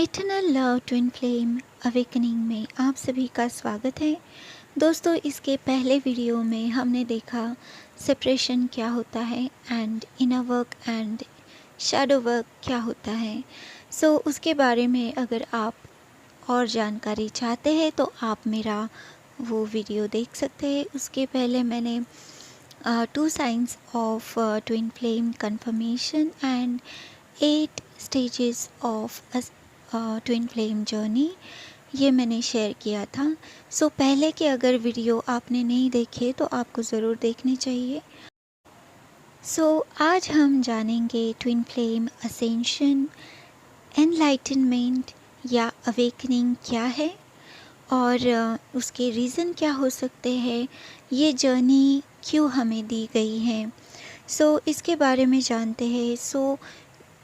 Eternal love twin flame awakening में आप सभी का स्वागत है। दोस्तों, इसके पहले वीडियो में हमने देखा सेपरेशन क्या होता है and inner work and shadow work क्या होता है। उसके बारे में अगर आप और जानकारी चाहते हैं तो आप मेरा वो वीडियो देख सकते हैं। उसके पहले मैंने 2 science of twin flame confirmation and 8 stages of twin flame journey ये मैंने शेयर किया था। पहले के अगर वीडियो आपने नहीं देखे तो आपको ज़रूर देखनी चाहिए। आज हम जानेंगे ट्विन फ्लेम असेंशन, एनलाइटनमेंट या अवेकनिंग क्या है और उसके रीज़न क्या हो सकते हैं, ये जर्नी क्यों हमें दी गई है। इसके बारे में जानते हैं।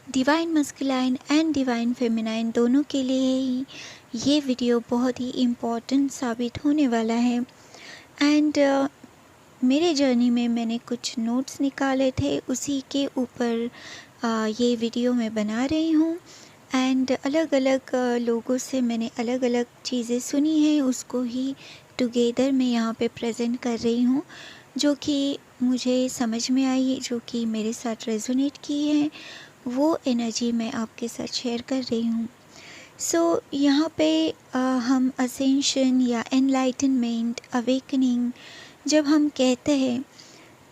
Divine masculine and divine feminine दोनों के लिए ही ये वीडियो बहुत ही इम्पॉर्टेंट साबित होने वाला है। एंड मेरे जर्नी में मैंने कुछ नोट्स निकाले थे, उसी के ऊपर ये वीडियो मैं बना रही हूँ। एंड अलग अलग लोगों से मैंने अलग अलग चीज़ें सुनी हैं, उसको ही टुगेदर मैं यहाँ पे प्रेजेंट कर रही हूँ, जो कि मुझे समझ में आई, जो कि मेरे साथ रेजोनेट की है, वो एनर्जी मैं आपके साथ शेयर कर रही हूँ। यहाँ पे हम असेंशन या एनलाइटनमेंट, अवेकनिंग जब हम कहते हैं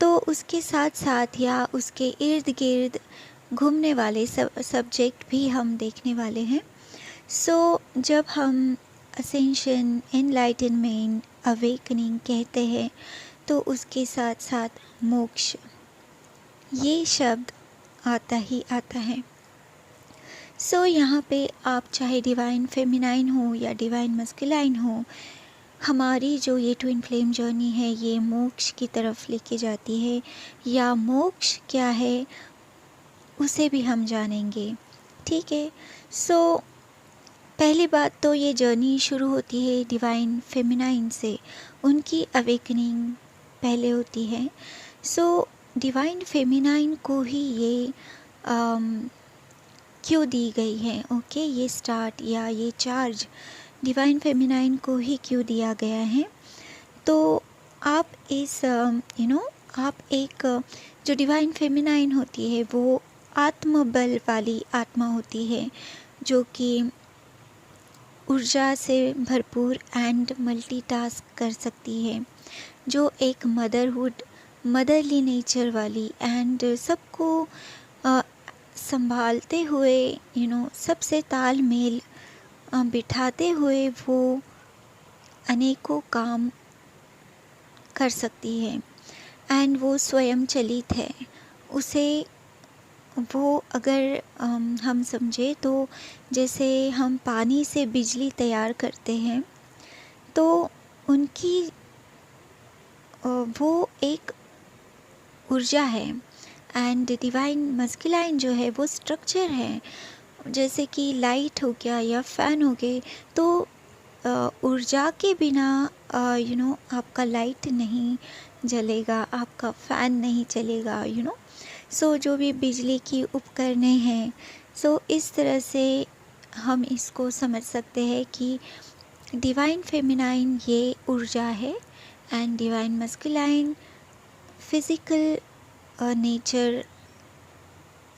तो उसके साथ साथ या उसके इर्द गिर्द घूमने वाले सब्जेक्ट भी हम देखने वाले हैं। जब हम असेंशन, एनलाइटनमेंट, अवेकनिंग कहते हैं तो उसके साथ साथ मोक्ष ये शब्द आता ही आता है। यहाँ पे आप चाहे डिवाइन फेमिनाइन हो या डिवाइन मस्कुलाइन हो, हमारी जो ये ट्विन फ्लेम जर्नी है ये मोक्ष की तरफ लेके जाती है, या मोक्ष क्या है उसे भी हम जानेंगे। ठीक है। पहली बात तो ये जर्नी शुरू होती है डिवाइन फेमिनाइन से, उनकी अवेकनिंग पहले होती है। डिवाइन फेमिनाइन को ही ये क्यों दी गई है, ओके, ये स्टार्ट या ये चार्ज डिवाइन फेमिनाइन को ही क्यों दिया गया है। तो आप इस आप एक जो डिवाइन फेमिनाइन होती है वो आत्मबल वाली आत्मा होती है, जो कि ऊर्जा से भरपूर एंड मल्टीटास्क कर सकती है, जो एक मदरली नेचर वाली एंड सबको संभालते हुए सबसे तालमेल बिठाते हुए वो अनेकों काम कर सकती है एंड वो स्वयं चलित है। उसे वो अगर हम समझे तो जैसे हम पानी से बिजली तैयार करते हैं, तो उनकी वो एक ऊर्जा है। एंड डिवाइन मस्कुलाइन जो है वो स्ट्रक्चर है, जैसे कि लाइट हो गया या फ़ैन हो गए। तो ऊर्जा के बिना आपका लाइट नहीं जलेगा, आपका फ़ैन नहीं चलेगा। जो भी बिजली की उपकरणें हैं, इस तरह से हम इसको समझ सकते हैं कि डिवाइन फेमिनाइन ये ऊर्जा है and divine masculine physical nature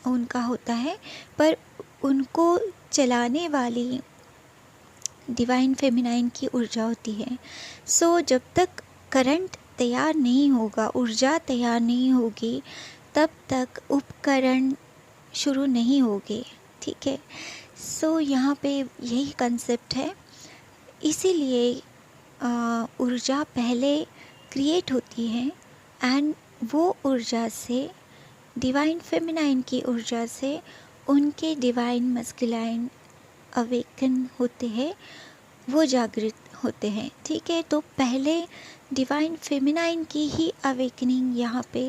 उनका होता है, पर उनको चलाने वाली डिवाइन फेमिनाइन की ऊर्जा होती है। जब तक करंट तैयार नहीं होगा, ऊर्जा तैयार नहीं होगी, तब तक उपकरण शुरू नहीं होंगे। ठीक है। यहाँ पे यही कंसेप्ट है। इसीलिए ऊर्जा पहले क्रिएट होती है एंड वो ऊर्जा से, डिवाइन फेमिनाइन की ऊर्जा से, उनके डिवाइन मस्कुलाइन अवेकन होते हैं, वो जागृत होते हैं। ठीक है। तो पहले डिवाइन फेमिनाइन की ही अवेकनिंग यहाँ पे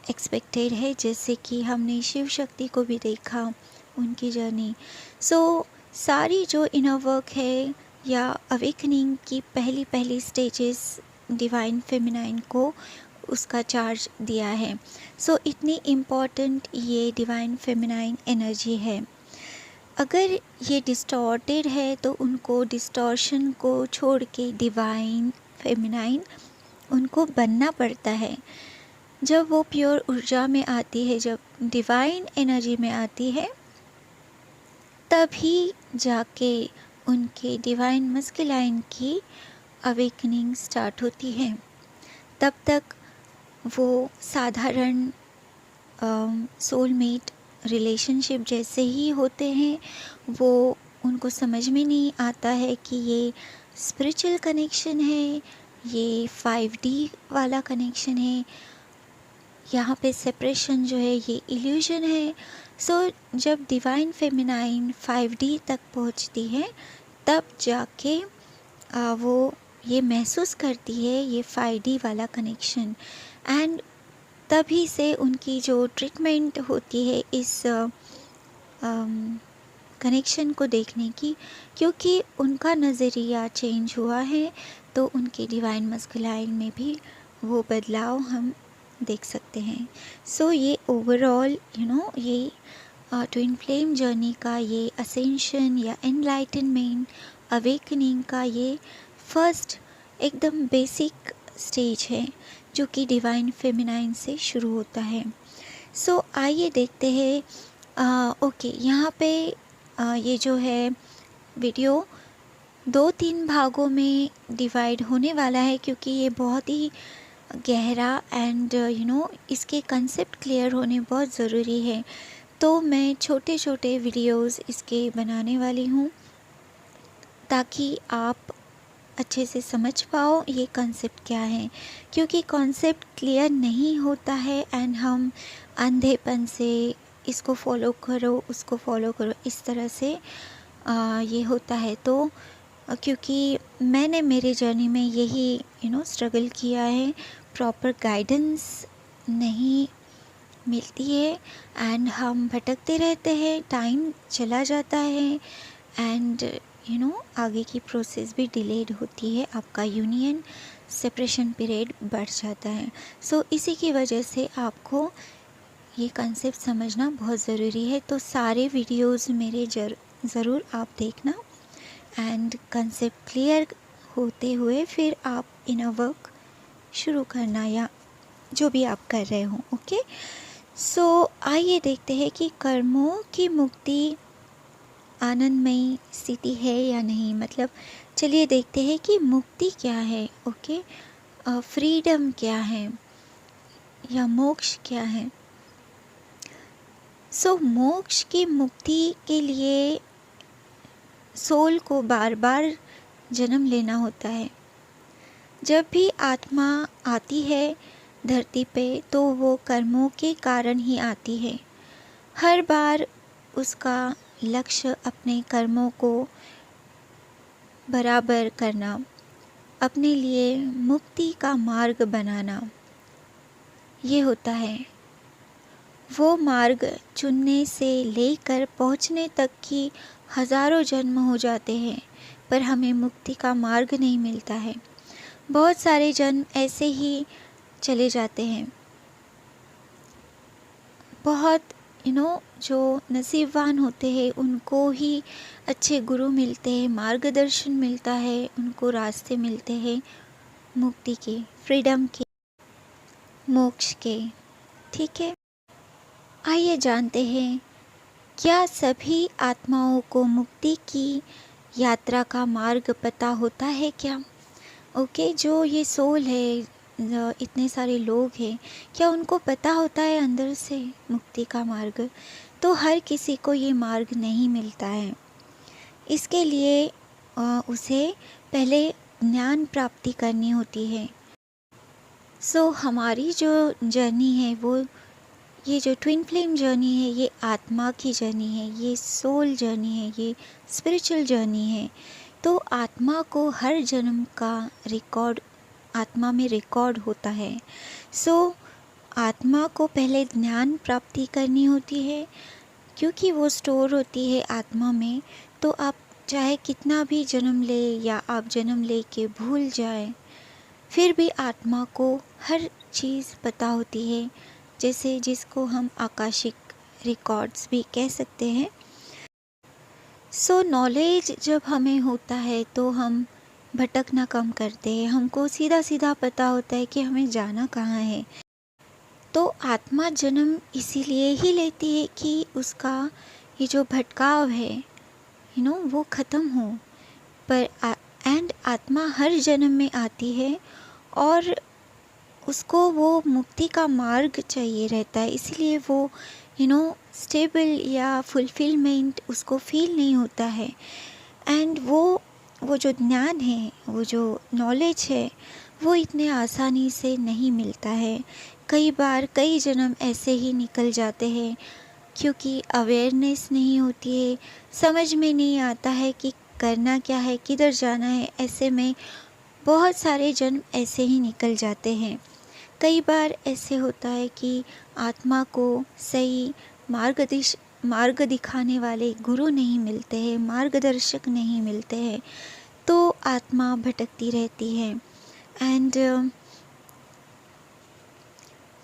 एक्सपेक्टेड है, जैसे कि हमने शिव शक्ति को भी देखा, उनकी जर्नी। सारी जो इनर वर्क है या अवेकनिंग की पहली स्टेजेस डिवाइन फेमिनाइन को उसका चार्ज दिया है। इतनी इम्पॉर्टेंट ये डिवाइन फेमिनाइन एनर्जी है। अगर ये डिस्टॉर्टेड है तो उनको डिस्टॉर्शन को छोड़ के डिवाइन फेमिनाइन उनको बनना पड़ता है। जब वो प्योर ऊर्जा में आती है, जब डिवाइन एनर्जी में आती है, तभी जाके उनके डिवाइन मस्कुलाइन की अवेकनिंग स्टार्ट होती है। तब तक वो साधारण सोलमेट रिलेशनशिप जैसे ही होते हैं। वो उनको समझ में नहीं आता है कि ये स्पिरिचुअल कनेक्शन है, ये 5D वाला कनेक्शन है, यहाँ पे सेपरेशन जो है ये इल्यूजन है। सो जब डिवाइन फेमिनाइन 5D तक पहुँचती है, तब जाके वो ये महसूस करती है ये 5D वाला कनेक्शन। एंड तभी से उनकी जो ट्रीटमेंट होती है इस कनेक्शन को देखने की, क्योंकि उनका नज़रिया चेंज हुआ है, तो उनके डिवाइन मस्कुलाइन में भी वो बदलाव हम देख सकते हैं। सो ये ओवरऑल ये ट्विन फ्लेम जर्नी का ये असेंशन या एनलाइटनमेंट अवेकनिंग का ये फर्स्ट एकदम बेसिक स्टेज है जो कि डिवाइन फेमिनाइन से शुरू होता है। सो आइए देखते हैं। ओके, यहाँ पे ये जो है वीडियो 2-3 भागों में डिवाइड होने वाला है, क्योंकि ये बहुत ही गहरा एंड इसके कंसेप्ट क्लियर होने बहुत ज़रूरी है। तो मैं छोटे छोटे वीडियोस इसके बनाने वाली हूँ, ताकि आप अच्छे से समझ पाओ ये कॉन्सेप्ट क्या है। क्योंकि कॉन्सेप्ट क्लियर नहीं होता है एंड हम अंधेपन से इसको फॉलो करो, उसको फॉलो करो, इस तरह से ये होता है। तो क्योंकि मैंने मेरे जर्नी में यही स्ट्रगल किया है, प्रॉपर गाइडेंस नहीं मिलती है एंड हम भटकते रहते हैं, टाइम चला जाता है एंड आगे की प्रोसेस भी डिलेड होती है, आपका यूनियन सेपरेशन पीरियड बढ़ जाता है। सो इसी की वजह से आपको ये कंसेप्ट समझना बहुत ज़रूरी है। तो सारे वीडियोस मेरे ज़रूर आप देखना एंड कंसेप्ट क्लियर होते हुए फिर आप इनर वर्क शुरू करना, या जो भी आप कर रहे हो। ओके, सो आइए देखते हैं कि कर्मों की मुक्ति आनंदमयी स्थिति है या नहीं। मतलब चलिए देखते हैं कि मुक्ति क्या है। ओके, फ्रीडम क्या है या मोक्ष क्या है। सो मोक्ष की मुक्ति के लिए सोल को बार बार जन्म लेना होता है। जब भी आत्मा आती है धरती पे, तो वो कर्मों के कारण ही आती है। हर बार उसका लक्ष्य अपने कर्मों को बराबर करना, अपने लिए मुक्ति का मार्ग बनाना, ये होता है। वो मार्ग चुनने से लेकर पहुंचने तक की हज़ारों जन्म हो जाते हैं, पर हमें मुक्ति का मार्ग नहीं मिलता है। बहुत सारे जन्म ऐसे ही चले जाते हैं। बहुत जो नसीबवान होते हैं उनको ही अच्छे गुरु मिलते हैं, मार्गदर्शन मिलता है, उनको रास्ते मिलते हैं मुक्ति के, फ्रीडम के, मोक्ष के। ठीक है, आइए जानते हैं, क्या सभी आत्माओं को मुक्ति की यात्रा का मार्ग पता होता है क्या? ओके, जो ये सोल है, इतने सारे लोग हैं, क्या उनको पता होता है अंदर से मुक्ति का मार्ग? तो हर किसी को ये मार्ग नहीं मिलता है। इसके लिए उसे पहले ज्ञान प्राप्ति करनी होती है। सो हमारी जो जर्नी है, वो ये जो ट्विन फ्लेम जर्नी है, ये आत्मा की जर्नी है, ये सोल जर्नी है, ये स्पिरिचुअल जर्नी है। तो आत्मा को हर जन्म का रिकॉर्ड आत्मा में रिकॉर्ड होता है। सो आत्मा को पहले ज्ञान प्राप्ति करनी होती है, क्योंकि वो स्टोर होती है आत्मा में। तो आप चाहे कितना भी जन्म ले या आप जन्म ले के भूल जाए, फिर भी आत्मा को हर चीज़ पता होती है, जैसे जिसको हम आकाशिक रिकॉर्ड्स भी कह सकते हैं। सो नॉलेज जब हमें होता है तो हम भटकना कम करते हैं, हमको सीधा सीधा पता होता है कि हमें जाना कहाँ है। तो आत्मा जन्म इसीलिए ही लेती है कि उसका ये जो भटकाव है वो ख़त्म हो। पर एंड आत्मा हर जन्म में आती है और उसको वो मुक्ति का मार्ग चाहिए रहता है, इसीलिए वो स्टेबल या फुलफिलमेंट उसको फील नहीं होता है। एंड वो जो ज्ञान है, वो जो नॉलेज है, वो इतने आसानी से नहीं मिलता है। कई बार कई जन्म ऐसे ही निकल जाते हैं क्योंकि अवेयरनेस नहीं होती है, समझ में नहीं आता है कि करना क्या है, किधर जाना है। ऐसे में बहुत सारे जन्म ऐसे ही निकल जाते हैं। कई बार ऐसे होता है कि आत्मा को सही मार्ग दिखाने वाले गुरु नहीं मिलते हैं, मार्गदर्शक नहीं मिलते हैं, तो आत्मा भटकती रहती है।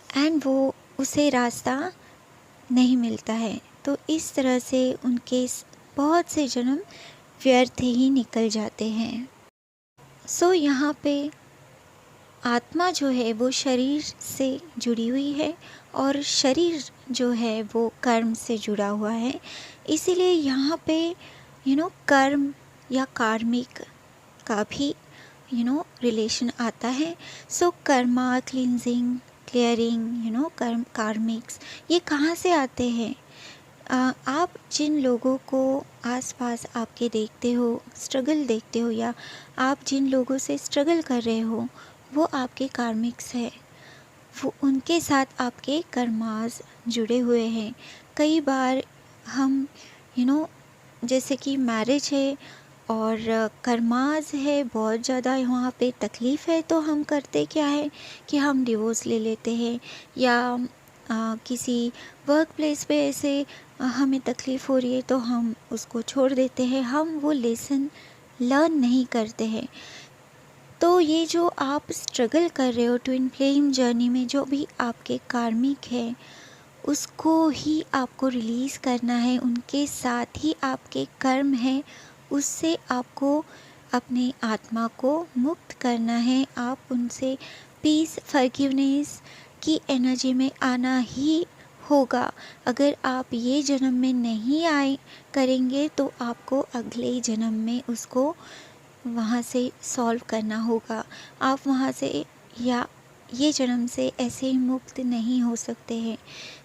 एंड वो उसे रास्ता नहीं मिलता है। तो इस तरह से उनके बहुत से जन्म व्यर्थ ही निकल जाते हैं। सो यहाँ पे आत्मा जो है वो शरीर से जुड़ी हुई है और शरीर जो है वो कर्म से जुड़ा हुआ है। इसीलिए यहाँ पे कर्म या कार्मिक का भी रिलेशन आता है। सो कर्मा, क्लींजिंग, क्लियरिंग, कर्म, कार्मिक्स, ये कहाँ से आते हैं? आप जिन लोगों को आसपास आपके देखते हो, स्ट्रगल देखते हो, या आप जिन लोगों से स्ट्रगल कर रहे हो, वो आपके कार्मिक्स है। वो उनके साथ आपके कर्मास जुड़े हुए हैं। कई बार हम जैसे कि मैरिज है और कर्मास है, बहुत ज़्यादा वहाँ पे तकलीफ़ है, तो हम करते क्या है कि हम डिवोर्स ले लेते हैं। या किसी वर्क प्लेस पे ऐसे हमें तकलीफ़ हो रही है तो हम उसको छोड़ देते हैं, हम वो लेसन लर्न नहीं करते हैं। तो ये जो आप स्ट्रगल कर रहे हो ट्विन फ्लेम जर्नी में, जो भी आपके कार्मिक है, उसको ही आपको रिलीज़ करना है। उनके साथ ही आपके कर्म है, उससे आपको अपने आत्मा को मुक्त करना है। आप उनसे पीस, फॉरगिवनेस की एनर्जी में आना ही होगा। अगर आप ये जन्म में नहीं आए करेंगे तो आपको अगले जन्म में उसको वहाँ से सॉल्व करना होगा। आप वहाँ से या ये जन्म से ऐसे ही मुक्त नहीं हो सकते हैं।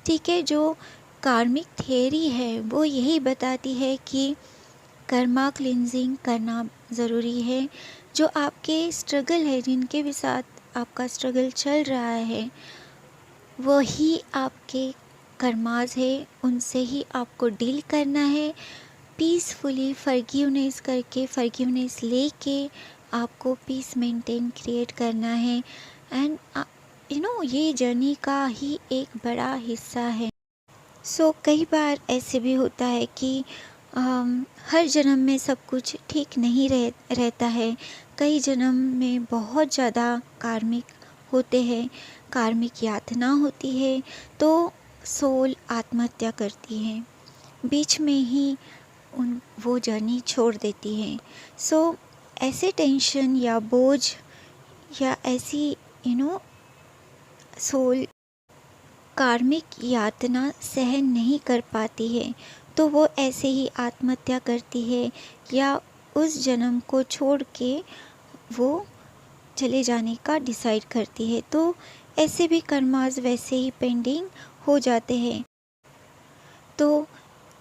ठीक है, जो कार्मिक थियरी है वो यही बताती है कि कर्मा क्लिनजिंग करना ज़रूरी है। जो आपके स्ट्रगल है, जिनके भी साथ आपका स्ट्रगल चल रहा है, वही आपके कर्मास है, उनसे ही आपको डील करना है। पीसफुली फॉरगिवनेस करके, फॉरगिवनेस लेके आपको पीस मेंटेन क्रिएट करना है। एंड ये जर्नी का ही एक बड़ा हिस्सा है। सो कई बार ऐसे भी होता है कि हर जन्म में सब कुछ ठीक नहीं रहता है। कई जन्म में बहुत ज़्यादा कार्मिक होते हैं, कार्मिक यातना होती है, तो सोल आत्महत्या करती है, बीच में ही वो जर्नी छोड़ देती हैं। सो ऐसे टेंशन या बोझ या ऐसी सोल कार्मिक यातना सहन नहीं कर पाती है, तो वो ऐसे ही आत्महत्या करती है या उस जन्म को छोड़ के वो चले जाने का डिसाइड करती है। तो ऐसे भी कर्मास वैसे ही पेंडिंग हो जाते हैं। तो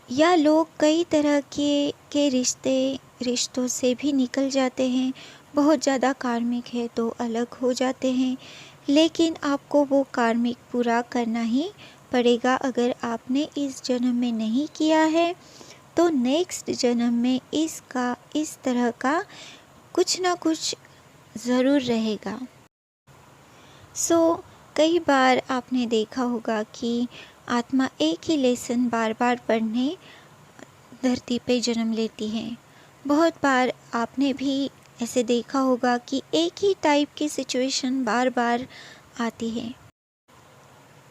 या लोग कई तरह के रिश्तों से भी निकल जाते हैं। बहुत ज़्यादा कार्मिक है तो अलग हो जाते हैं, लेकिन आपको वो कार्मिक पूरा करना ही पड़ेगा। अगर आपने इस जन्म में नहीं किया है तो नेक्स्ट जन्म में इस तरह का कुछ ना कुछ ज़रूर रहेगा। सो कई बार आपने देखा होगा कि आत्मा एक ही लेसन बार बार पढ़ने धरती पे जन्म लेती है। बहुत बार आपने भी ऐसे देखा होगा कि एक ही टाइप की सिचुएशन बार बार आती है।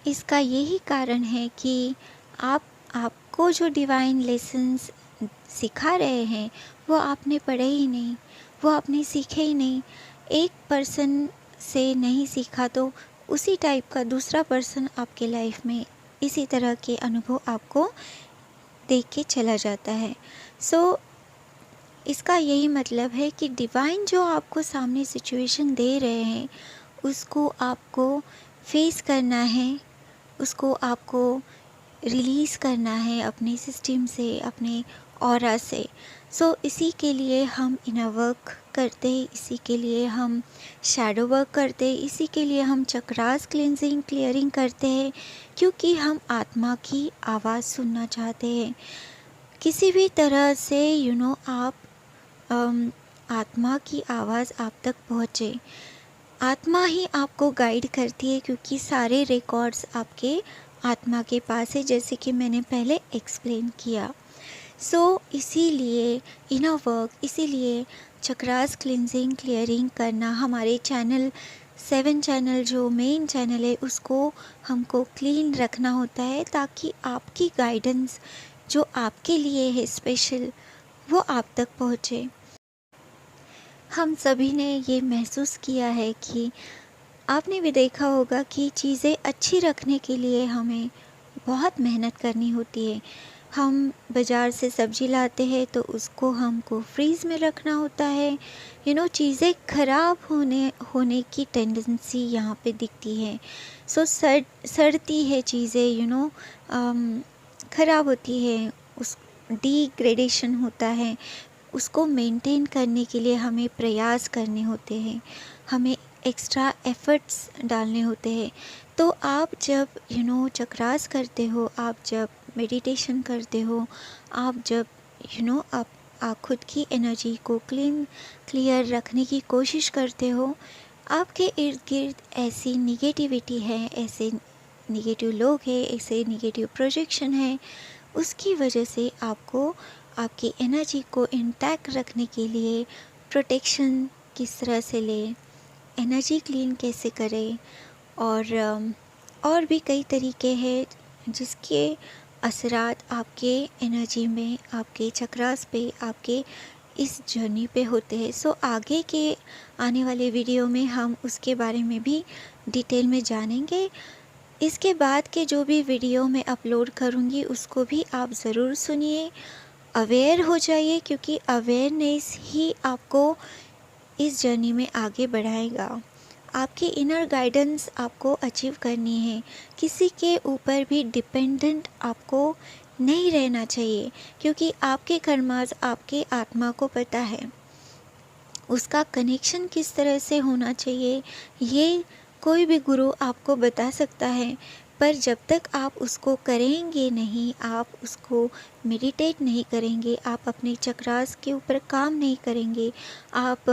इसका यही कारण है कि आपको जो डिवाइन लेसन्स सिखा रहे हैं वो आपने पढ़े ही नहीं, वो आपने सीखे ही नहीं। एक पर्सन से नहीं सीखा तो उसी टाइप का दूसरा पर्सन आपके लाइफ में इसी तरह के अनुभव आपको देख के चला जाता है। सो इसका यही मतलब है कि डिवाइन जो आपको सामने सिचुएशन दे रहे हैं उसको आपको फेस करना है, उसको आपको रिलीज़ करना है अपने सिस्टम से, अपने ऑरा से। सो इसी के लिए हम इनर वर्क करते हैं, इसी के लिए हम शैडो वर्क करते हैं, इसी के लिए हम चक्रास क्लिनजिंग क्लियरिंग करते हैं, क्योंकि हम आत्मा की आवाज़ सुनना चाहते हैं। किसी भी तरह से आप आत्मा की आवाज़ आप तक पहुँचे। आत्मा ही आपको गाइड करती है, क्योंकि सारे रिकॉर्ड्स आपके आत्मा के पास है, जैसे कि मैंने पहले एक्सप्लेन किया। सो इसीलिए इनर वर्क, इसीलिए चक्रास क्लिनजिंग क्लियरिंग करना, हमारे चैनल 7 चैनल जो मेन चैनल है उसको हमको क्लीन रखना होता है, ताकि आपकी गाइडेंस जो आपके लिए है स्पेशल वो आप तक पहुँचे। हम सभी ने ये महसूस किया है कि आपने भी देखा होगा कि चीज़ें अच्छी रखने के लिए हमें बहुत मेहनत करनी होती है। हम बाज़ार से सब्ज़ी लाते हैं तो उसको हमको फ्रीज़ में रखना होता है। चीज़ें ख़राब होने की टेंडेंसी यहाँ पे दिखती है। सो सड़ती है चीज़ें, ख़राब होती है, उस डिग्रेडेशन होता है। उसको मेंटेन करने के लिए हमें प्रयास करने होते हैं, हमें एक्स्ट्रा एफ़र्ट्स डालने होते हैं। तो आप जब चक्रास करते हो, आप जब मेडिटेशन करते हो, आप जब आप खुद की एनर्जी को क्लियर रखने की कोशिश करते हो, आपके इर्द गिर्द ऐसी निगेटिविटी है, ऐसे निगेटिव लोग हैं, ऐसे निगेटिव प्रोजेक्शन है, उसकी वजह से आपको आपकी एनर्जी को इंटैक्ट रखने के लिए प्रोटेक्शन किस तरह से लें, एनर्जी क्लीन कैसे करें, और भी कई तरीके हैं जिसके असरात आपके एनर्जी में, आपके चक्रास पे, आपके इस जर्नी पे होते हैं। सो आगे के आने वाले वीडियो में हम उसके बारे में भी डिटेल में जानेंगे। इसके बाद के जो भी वीडियो मैं अपलोड करूँगी उसको भी आप ज़रूर सुनिए, अवेयर हो जाइए, क्योंकि अवेयरनेस ही आपको इस जर्नी में आगे बढ़ाएगा। आपकी इनर गाइडेंस आपको अचीव करनी है, किसी के ऊपर भी डिपेंडेंट आपको नहीं रहना चाहिए, क्योंकि आपके कर्मास आपके आत्मा को पता है, उसका कनेक्शन किस तरह से होना चाहिए ये कोई भी गुरु आपको बता सकता है। पर जब तक आप उसको करेंगे नहीं, आप उसको मेडिटेट नहीं करेंगे, आप अपने चक्रास के ऊपर काम नहीं करेंगे, आप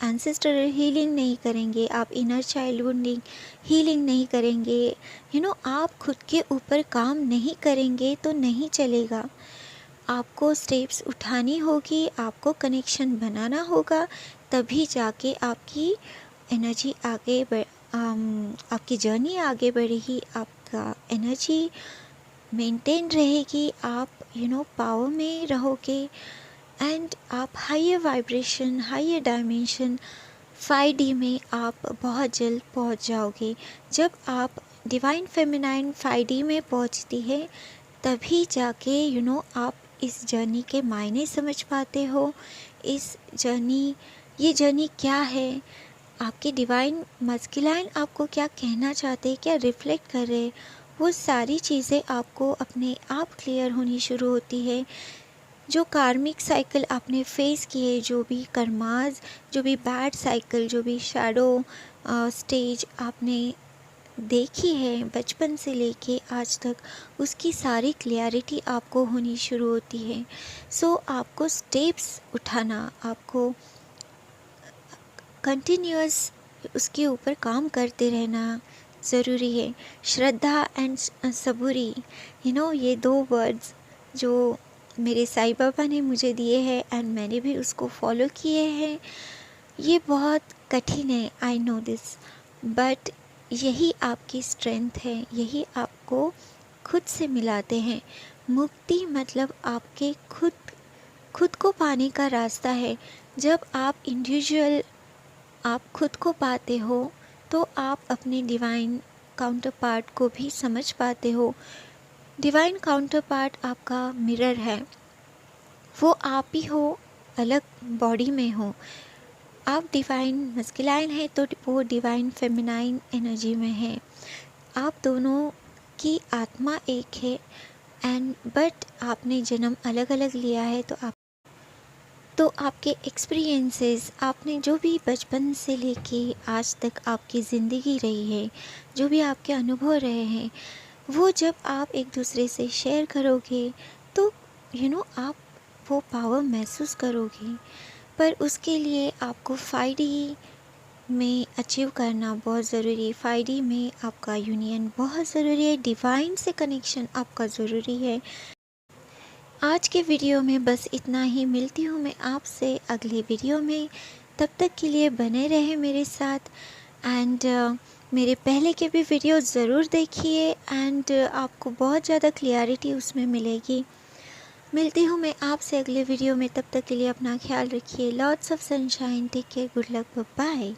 एंसेस्ट्रल हीलिंग नहीं करेंगे, आप इनर चाइल्डहुड हीलिंग नहीं करेंगे, आप खुद के ऊपर काम नहीं करेंगे तो नहीं चलेगा। आपको स्टेप्स उठानी होगी, आपको कनेक्शन बनाना होगा, तभी जाके आपकी एनर्जी आपकी जर्नी आगे बढ़ेगी, आपका एनर्जी मेंटेन रहेगी, आप पावर में रहोगे, एंड आप higher vibration, higher dimension 5D में आप बहुत जल्द पहुंच जाओगे। जब आप डिवाइन फेमिनाइन 5D में पहुंचती है, तभी जाके आप इस जर्नी के मायने समझ पाते हो। ये जर्नी क्या है, आपके डिवाइन मस्कुलाइन आपको क्या कहना चाहते हैं, क्या रिफ्लेक्ट कर रहे हैं, वो सारी चीज़ें आपको अपने आप क्लियर होनी शुरू होती है। जो कार्मिक साइकिल आपने फेस किए, जो भी कर्माज, जो भी बैड साइकिल, जो भी शैडो स्टेज आपने देखी है बचपन से लेके आज तक, उसकी सारी क्लियरिटी आपको होनी शुरू होती है। सो आपको स्टेप्स उठाना, आपको कंटिन्यूअस उसके ऊपर काम करते रहना ज़रूरी है। श्रद्धा एंड सबूरी, ये 2 वर्ड्स जो मेरे साईं बाबा ने मुझे दिए हैं एंड मैंने भी उसको फॉलो किए हैं। ये बहुत कठिन है, आई नो दिस, बट यही आपकी स्ट्रेंथ है, यही आपको खुद से मिलाते हैं। मुक्ति मतलब आपके खुद खुद को पाने का रास्ता है। जब आप खुद को पाते हो तो आप अपने डिवाइन काउंटर पार्ट को भी समझ पाते हो। डिवाइन काउंटर पार्ट आपका मिरर है, वो आप ही हो, अलग बॉडी में हो। आप डिवाइन मस्कुलाइन है तो वो डिवाइन फेमिनाइन एनर्जी में है। आप दोनों की आत्मा एक है एंड बट आपने जन्म अलग अलग लिया है। तो आपके एक्सपीरियंसेस, आपने जो भी बचपन से लेके आज तक आपकी ज़िंदगी रही है, जो भी आपके अनुभव रहे हैं, वो जब आप एक दूसरे से शेयर करोगे तो आप वो पावर महसूस करोगे। पर उसके लिए आपको 5D में अचीव करना बहुत ज़रूरी है। 5D में आपका यूनियन बहुत ज़रूरी है, डिवाइन से कनेक्शन आपका ज़रूरी है। आज के वीडियो में बस इतना ही। मिलती हूँ मैं आपसे अगले वीडियो में। तब तक के लिए बने रहे मेरे साथ एंड मेरे पहले के भी वीडियो ज़रूर देखिए एंड आपको बहुत ज़्यादा क्लियरिटी उसमें मिलेगी। मिलती हूँ मैं आपसे अगले वीडियो में। तब तक के लिए अपना ख्याल रखिए। Lots of sunshine, take care, good luck, bye.